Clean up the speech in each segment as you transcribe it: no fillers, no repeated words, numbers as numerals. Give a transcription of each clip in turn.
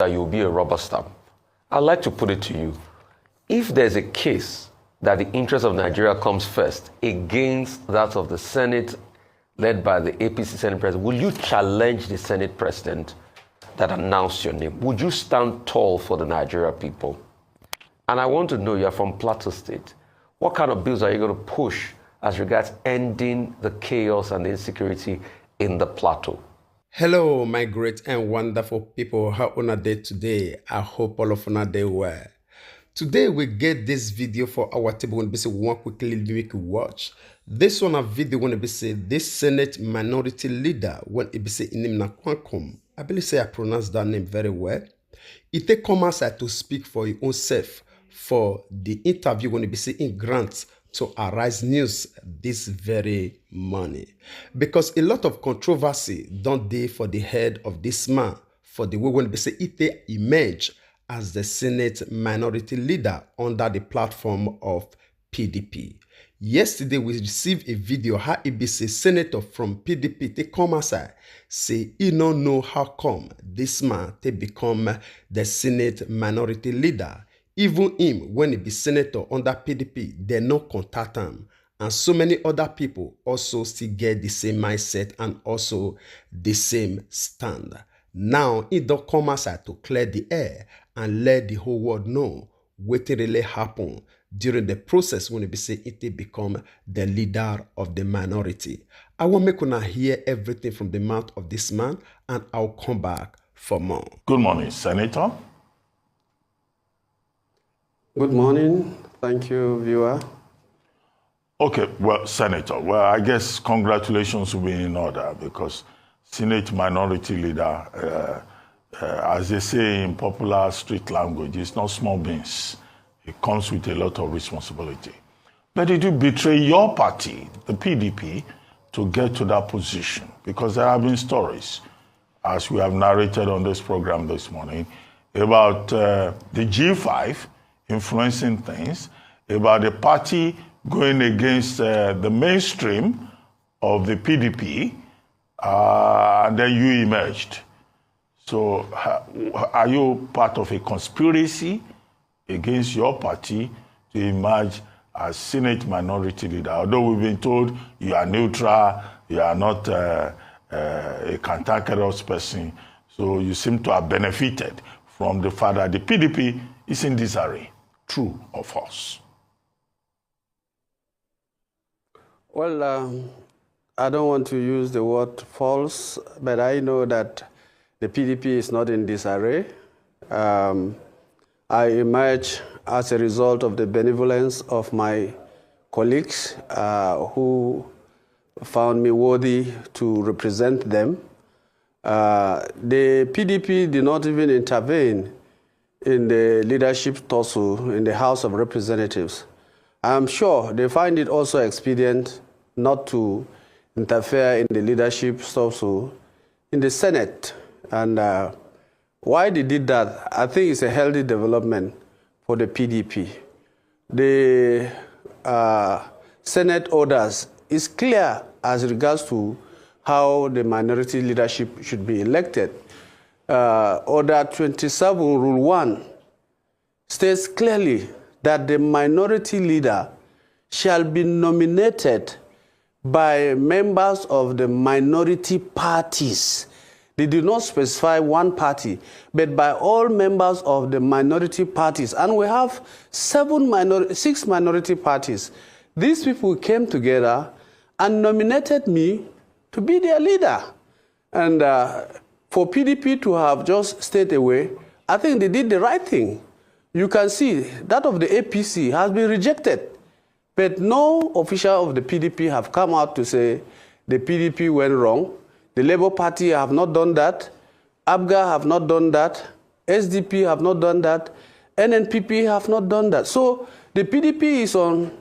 that you'll be a rubber stamp. I'd like to put it to you. If there's a case that the interest of Nigeria comes first against that of the Senate led by the APC Senate President, will you challenge the Senate President that announced your name? Would you stand tall for the Nigeria people? And I want to know, you're from Plateau State. What kind of bills are you going to push as regards ending the chaos and the insecurity in the Plateau? Hello, my great and wonderful people. How una day today? I hope all of una day well. Today we get this video for our table. When we say one quickly make you watch. This one a video when we say this Senate minority leader when it be say in name Mwadkwon. I believe say I pronounce that name very well. It take come outside to speak for your own self for the interview when it be say in grants to Arise News this very morning. Because a lot of controversy don't dey for the head of this man for the way when we say it emerge as the Senate minority leader under the platform of PDP. Yesterday, we received a video how it be say senator from PDP they come outside say he don't know how come this man they become the Senate minority leader. Even him, when he be senator under PDP, they no contact him. And so many other people also still get the same mindset and also the same stand. Now, it don't come outside to clear the air and let the whole world know what really happened during the process when it be say it become the leader of the minority. I want make una hear everything from the mouth of this man, and I'll come back for more. Good morning, Senator. Good morning. Thank you, viewer. Okay, well, Senator, well, I guess congratulations will be in order because Senate minority leader, as they say in popular street language, it's not small beans. It comes with a lot of responsibility. But did you betray your party, the PDP, to get to that position? Because there have been stories, as we have narrated on this program this morning, about the G5 influencing things, about the party going against the mainstream of the PDP, and then you emerged. So are you part of a conspiracy against your party to emerge as Senate minority leader? Although we've been told you are neutral, you are not a cantankerous person, so you seem to have benefited from the fact that the PDP is in disarray. True or false? Well, I don't want to use the word false, but I know that the PDP is not in disarray. I emerged as a result of the benevolence of my colleagues who found me worthy to represent them. The PDP did not even intervene in the leadership tussle in the House of Representatives. I'm sure they find it also expedient not to interfere in the leadership tussle in the Senate. And why they did that, I think it's a healthy development for the PDP. The Senate orders is clear as regards to how the minority leadership should be elected. Order 27, Rule 1, states clearly that the minority leader shall be nominated by members of the minority parties. They do not specify one party, but by all members of the minority parties. And we have 6 minority parties. These people came together and nominated me to be their leader. And for PDP to have just stayed away, I think they did the right thing. You can see that of the APC has been rejected, but no official of the PDP have come out to say the PDP went wrong. The Labour Party have not done that. ABGA have not done that. SDP have not done that. NNPP have not done that. So the PDP is on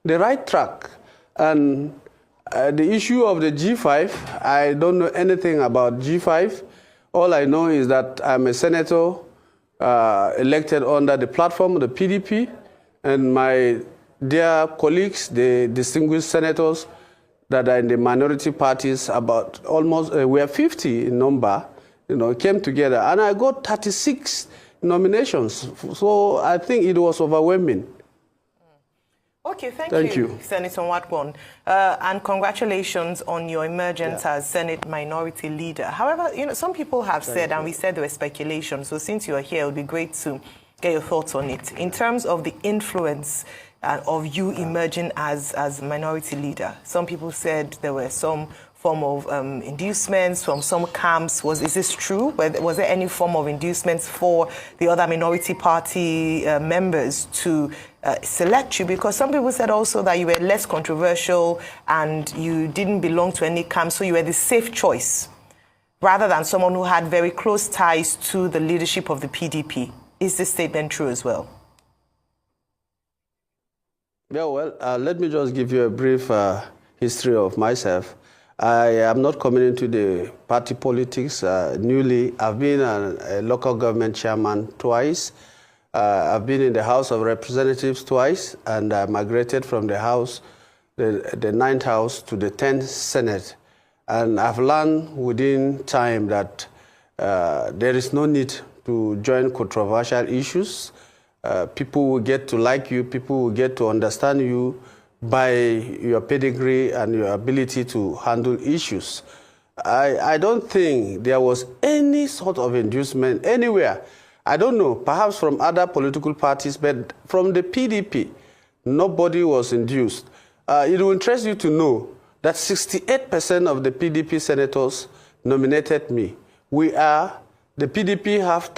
the right track. And the issue of the G5, I don't know anything about G5. All I know is that I'm a senator elected under the platform of the PDP, and my dear colleagues, the distinguished senators that are in the minority parties, about almost, we are 50 in number, came together. And I got 36 nominations. So I think it was overwhelming. Okay, thank you, Senator Mwadkwon. And congratulations on your emergence as Senate Minority Leader. However, some people have said, and we said there were speculations, so since you are here, it would be great to get your thoughts on it. In terms of the influence of you emerging as Minority Leader, some people said there were some form of inducements from some camps. Is this true? Was there any form of inducements for the other minority party members to select you? Because some people said also that you were less controversial and you didn't belong to any camp, so you were the safe choice rather than someone who had very close ties to the leadership of the PDP. Is this statement true as well? Yeah, well, let me just give you a brief history of myself. I am not coming into the party politics newly. I've been a local government chairman twice. I've been in the House of Representatives twice, and I migrated from the House, the 9th House, to the 10th Senate. And I've learned within time that there is no need to join controversial issues. People will get to like you, people will get to understand you by your pedigree and your ability to handle issues. I don't think there was any sort of inducement anywhere. I don't know, perhaps from other political parties, but from the PDP, nobody was induced. It will interest you to know that 68% of the PDP senators nominated me. The PDP have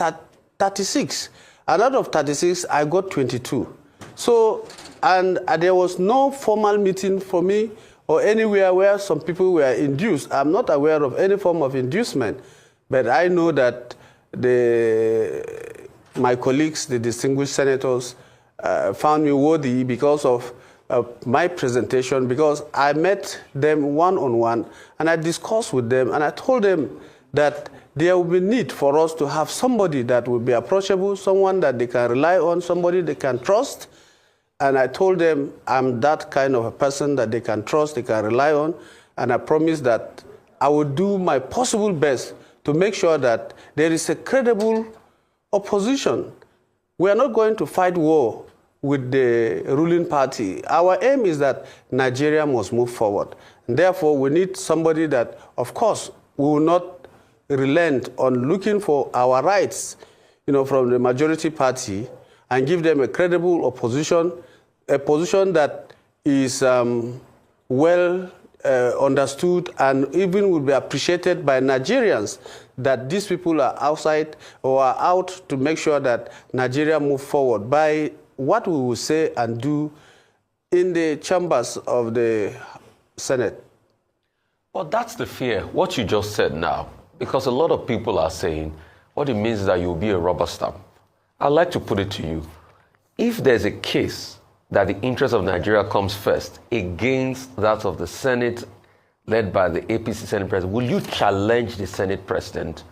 36. And out of 36, I got 22. So, and there was no formal meeting for me or anywhere where some people were induced. I'm not aware of any form of inducement, but I know that my colleagues, the distinguished senators, found me worthy because of my presentation, because I met them one-on-one, and I discussed with them, and I told them that there will be need for us to have somebody that will be approachable, someone that they can rely on, somebody they can trust. And I told them I'm that kind of a person that they can trust, they can rely on, and I promised that I will do my possible best to make sure that there is a credible opposition. We are not going to fight war with the ruling party. Our aim is that Nigeria must move forward. And therefore, we need somebody that, of course, we will not relent on looking for our rights, from the majority party, and give them a credible opposition, a position that is well understood and even will be appreciated by Nigerians, that these people are outside or are out to make sure that Nigeria move forward by what we will say and do in the chambers of the Senate. Well, that's the fear, what you just said now, because a lot of people are saying what it means is that you'll be a rubber stamp. I'd like to put it to you. If there's a case that the interest of Nigeria comes first against that of the Senate led by the APC Senate President, will you challenge the Senate President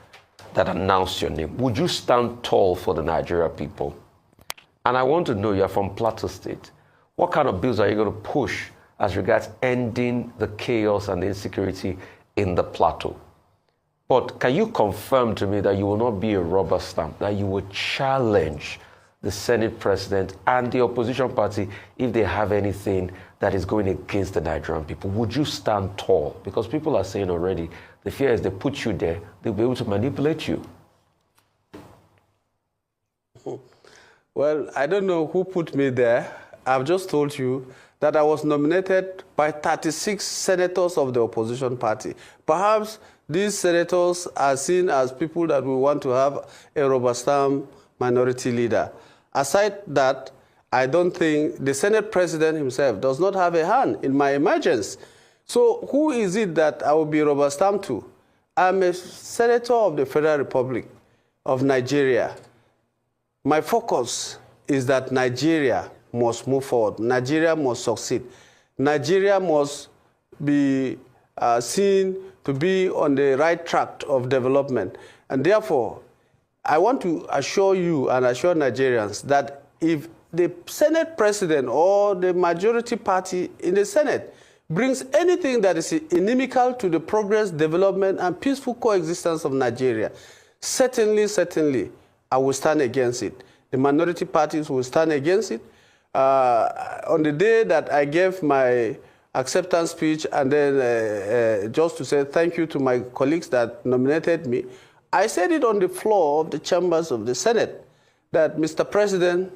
that announced your name? Would you stand tall for the Nigeria people? And I want to know, you're from Plateau State. What kind of bills are you going to push as regards ending the chaos and the insecurity in the Plateau? But can you confirm to me that you will not be a rubber stamp, that you will challenge the Senate President and the opposition party if they have anything that is going against the Nigerian people? Would you stand tall? Because people are saying already, the fear is they put you there, they'll be able to manipulate you. Well, I don't know who put me there. I've just told you that I was nominated by 36 senators of the opposition party. Perhaps these senators are seen as people that we want to have a rubber stamp minority leader. Aside that, I don't think the Senate President himself does not have a hand in my emergence. So who is it that I will be rubber stamped to? I'm a senator of the Federal Republic of Nigeria. My focus is that Nigeria must move forward. Nigeria must succeed. Nigeria must be seen to be on the right track of development. And therefore, I want to assure you and assure Nigerians that if the Senate President or the majority party in the Senate brings anything that is inimical to the progress, development, and peaceful coexistence of Nigeria, certainly, I will stand against it. The minority parties will stand against it. On the day that I gave my acceptance speech and then just to say thank you to my colleagues that nominated me, I said it on the floor of the chambers of the Senate that, Mr. President,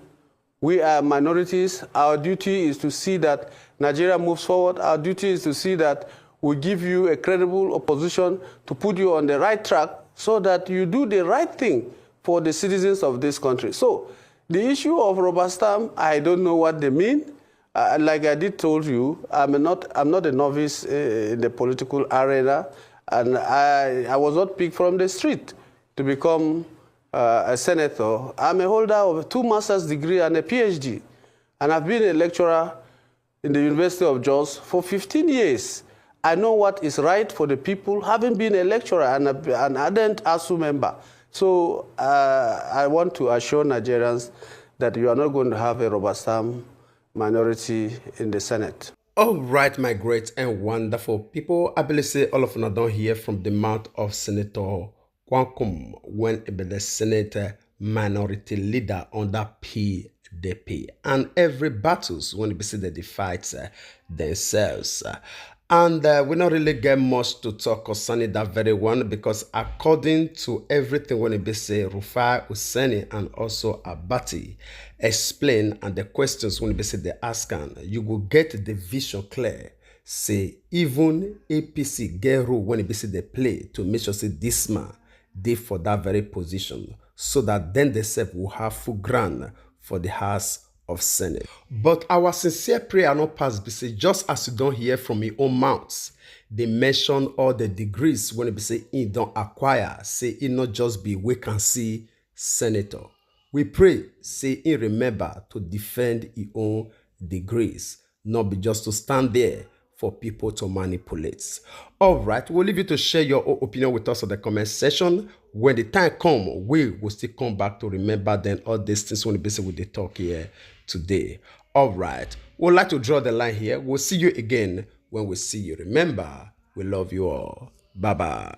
we are minorities. Our duty is to see that Nigeria moves forward. Our duty is to see that we give you a credible opposition to put you on the right track so that you do the right thing for the citizens of this country. So the issue of rubber stamp, I don't know what they mean. Like I did told you, I'm not a novice in the political arena, and I was not picked from the street to become a senator. I'm a holder of 2 master's degree and a PhD, and I've been a lecturer in the University of Jos for 15 years. I know what is right for the people, having been a lecturer and an ardent ASU member. So I want to assure Nigerians that you are not going to have a rubber stamp minority in the Senate. All right, my great and wonderful people. I believe say all of you don't hear from the mouth of Senator Mwadkwon when he be the Senate minority leader under PDP. And every battles when he see that they fight themselves. And we not really get much to talk concerning that very one, because according to everything when it say Rufai Useni and also Abati explain, and the questions when it say they ask, you will get the vision clear. Say even APC get rule when it say they play to make sure say this man they for that very position, so that then they self will have full ground for the House of Senate. But our sincere prayer not pass be say, just as you don't hear from your own mouths, they mention all the degrees when it say he don't acquire, say it not just be we can see senator. We pray, say he remember to defend his own degrees, not be just to stand there for people to manipulate. All right, we'll leave you to share your own opinion with us in the comment section. When the time comes, we will still come back to remember then all these things when we will talk here today. All right, we'd like to draw the line here. We'll see you again when we see you. Remember, we love you all. Bye-bye.